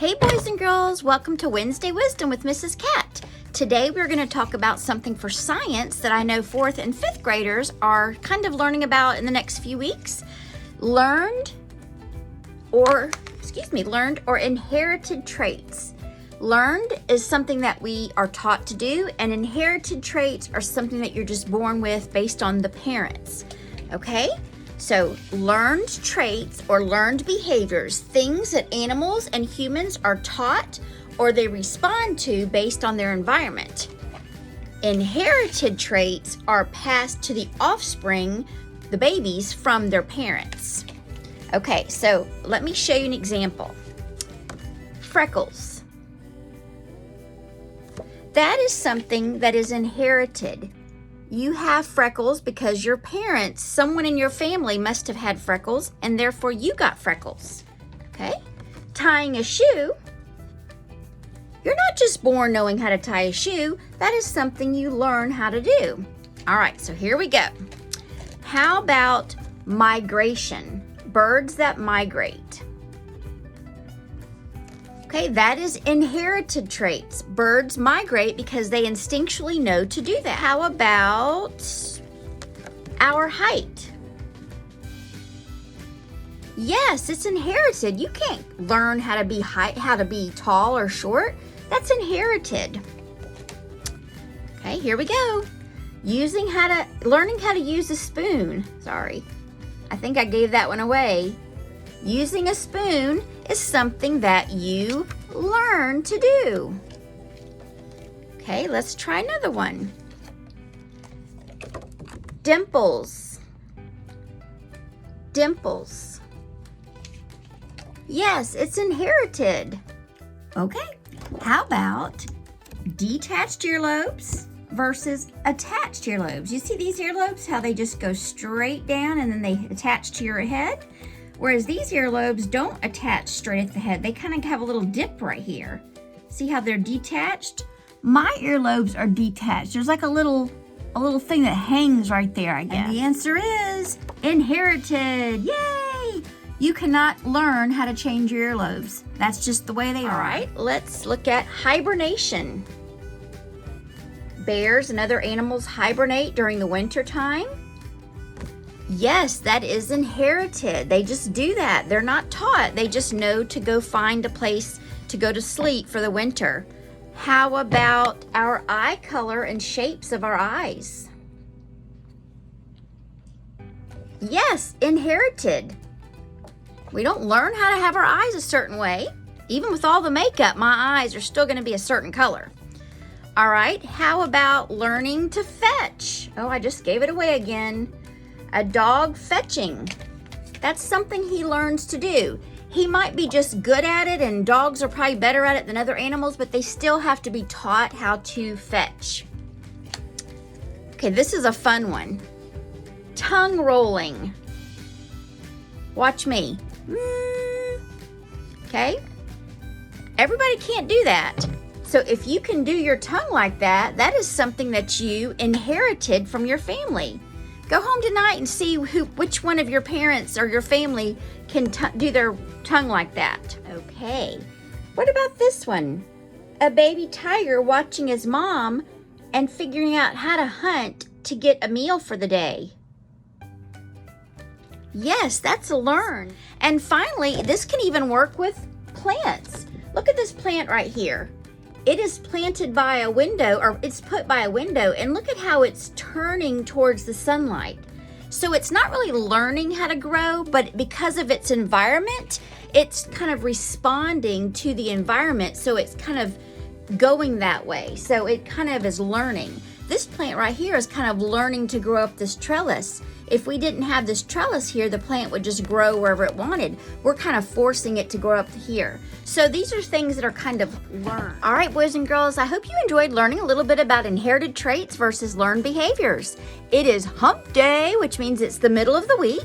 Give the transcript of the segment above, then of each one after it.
Hey boys and girls, welcome to Wednesday Wisdom with Mrs. Cat. Today we're going to talk about something for science that I know 4th and 5th graders are kind of learning about in the next few weeks. Learned or inherited traits. Learned is something that we are taught to do, and inherited traits are something that you're just born with based on the parents. Okay? So learned traits or learned behaviors, things that animals and humans are taught or they respond to based on their environment. Inherited traits are passed to the offspring, the babies, from their parents. Okay, so let me show you an example. Freckles. That is something that is inherited. You have freckles because your parents, someone in your family must have had freckles, and therefore you got freckles. Okay? Tying a shoe. You're not just born knowing how to tie a shoe. That is something you learn how to do. All right, so here we go. How about migration? Birds that migrate. Okay, that is inherited traits. Birds migrate because they instinctually know to do that. How about our height? Yes, it's inherited. You can't learn how to be tall or short. That's inherited. Okay, here we go. Learning how to use a spoon. Sorry, I think I gave that one away. Using a spoon is something that you learn to do. Okay, let's try another one. Dimples. Dimples. Yes, it's inherited. Okay, how about detached earlobes versus attached earlobes? You see these earlobes, how they just go straight down and then they attach to your head? Whereas these earlobes don't attach straight at the head. They kind of have a little dip right here. See how they're detached? My earlobes are detached. There's like a little thing that hangs right there, I guess. And the answer is inherited. Yay! You cannot learn how to change your earlobes. That's just the way they are. All right, let's look at hibernation. Bears and other animals hibernate during the winter time. Yes, that is inherited. They just do that. They're not taught. They just know to go find a place to go to sleep for the winter. How about our eye color and shapes of our eyes? Yes, inherited. We don't learn how to have our eyes a certain way. Even with all the makeup, my eyes are still going to be a certain color. All right, how about learning to fetch? Oh, I just gave it away again. A dog fetching. That's something he learns to do. He might be just good at it, and dogs are probably better at it than other animals, but they still have to be taught how to fetch. Okay, this is a fun one. Tongue rolling. Watch me. Okay? Everybody can't do that. So if you can do your tongue like that, that is something that you inherited from your family. Go home tonight and see which one of your parents or your family can do their tongue like that. Okay. What about this one? A baby tiger watching his mom and figuring out how to hunt to get a meal for the day. Yes, that's a learn. And finally, this can even work with plants. Look at this plant right here. It is planted by a window, or it's put by a window, and look at how it's turning towards the sunlight. So it's not really learning how to grow, but because of its environment, it's kind of responding to the environment, so it's kind of going that way. So it kind of is learning. This plant right here is kind of learning to grow up this trellis. If we didn't have this trellis here, the plant would just grow wherever it wanted. We're kind of forcing it to grow up here. So these are things that are kind of learned. All right, boys and girls, I hope you enjoyed learning a little bit about inherited traits versus learned behaviors. It is hump day, which means it's the middle of the week.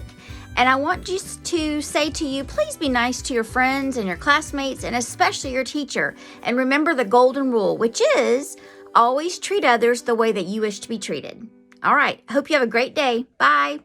And I want just to say to you, please be nice to your friends and your classmates, and especially your teacher. And remember the golden rule, which is always treat others the way that you wish to be treated. All right, hope you have a great day. Bye.